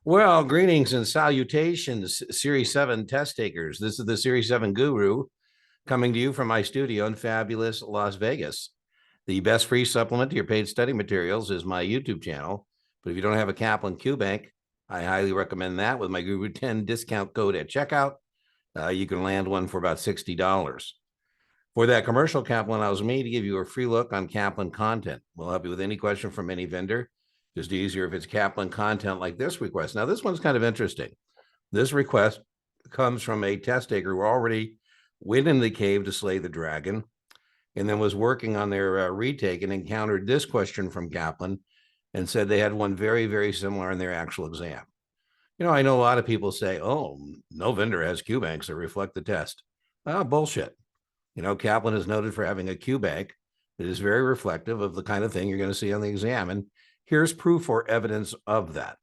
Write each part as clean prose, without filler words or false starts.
Well, greetings and salutations, Series 7 test takers. This is the Series 7 guru coming to you from my studio in fabulous Las Vegas. The best free supplement to your paid study materials is my YouTube channel. But if you don't have a Kaplan Q Bank, I highly recommend that with my Guru 10 discount code at checkout. You can land one for about $60. For that commercial, Kaplan allows me to give you a free look on Kaplan content. We'll help you with any question from any vendor. Just easier if it's Kaplan content like this request. Now, this one's kind of interesting. This request comes from a test taker who already went in the cave to slay the dragon and then was working on their retake and encountered this question from Kaplan and said they had one very, very similar in their actual exam. I know a lot of people say, oh, no vendor has Q banks that reflect the test. Bullshit. Kaplan is noted for having a Q bank that is very reflective of the kind of thing you're going to see on the exam. And here's proof or evidence of that.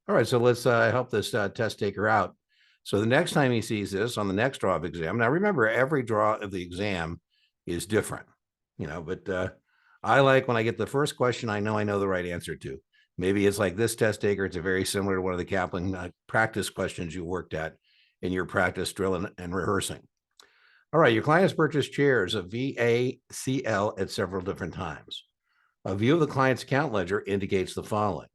All right, so let's help this test taker out. So the next time he sees this on the next draw of exam, now remember, every draw of the exam is different, but I like when I get the first question, I know the right answer to. Maybe it's like this test taker, it's a very similar to one of the Kaplan practice questions you worked at in your practice drill and rehearsing. All right, your client has purchased chairs of VACL at several different times. A view of the client's account ledger indicates the following: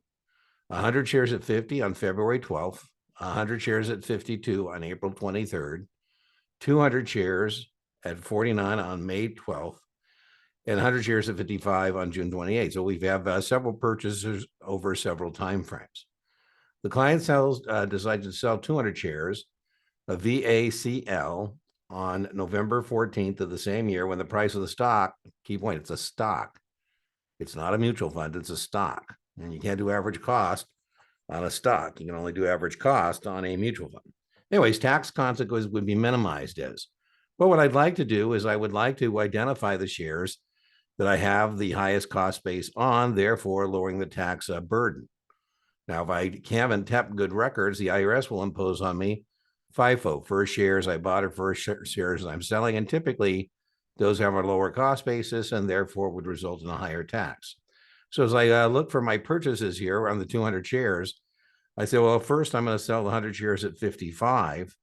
100 shares at 50 on February 12th, 100 shares at 52 on April 23rd, 200 shares at 49 on May 12th, and 100 shares at 55 on June 28th. So we have several purchases over several time frames. The client decides to sell 200 shares of VACL on November 14th of the same year when the price of the stock, key point, it's a stock. It's not a mutual fund, it's a stock. And you can't do average cost on a stock. You can only do average cost on a mutual fund. Anyways, tax consequences would be minimized as. But what I'd like to do is I would like to identify the shares that I have the highest cost base on, therefore lowering the tax burden. Now, if I haven't kept good records, the IRS will impose on me FIFO, first shares I bought or first shares I'm selling. And typically, those have a lower cost basis and therefore would result in a higher tax. So as I look for my purchases here on the 200 shares, I say, well, first I'm going to sell the 100 shares at 55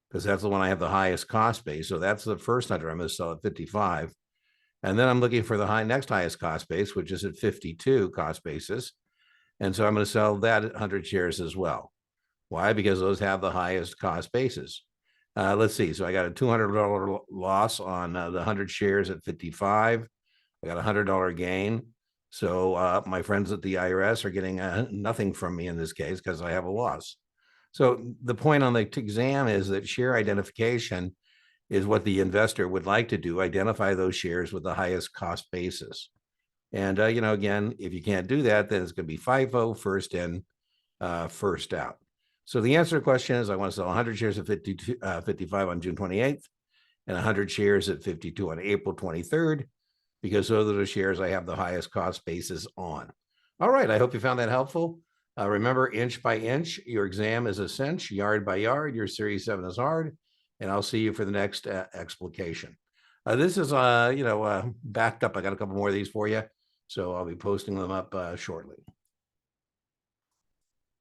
because that's the one I have the highest cost base. So that's the first 100 I'm going to sell at 55. And then I'm looking for the next highest cost base, which is at 52 cost basis. And so I'm going to sell that at 100 shares as well. Why? Because those have the highest cost basis. Let's see. So I got a $200 loss on the 100 shares at 55. I got a $100 gain. So my friends at the IRS are getting nothing from me in this case because I have a loss. So the point on the exam is that share identification is what the investor would like to do, identify those shares with the highest cost basis. And, again, if you can't do that, then it's going to be FIFO, first in, first out. So the answer to the question is I want to sell 100 shares at 55 on June 28th and 100 shares at 52 on April 23rd, because those are the shares I have the highest cost basis on. All right, I hope you found that helpful. Remember, inch by inch, your exam is a cinch, yard by yard, your Series 7 is hard, and I'll see you for the next explication. This is, backed up. I got a couple more of these for you, so I'll be posting them up shortly.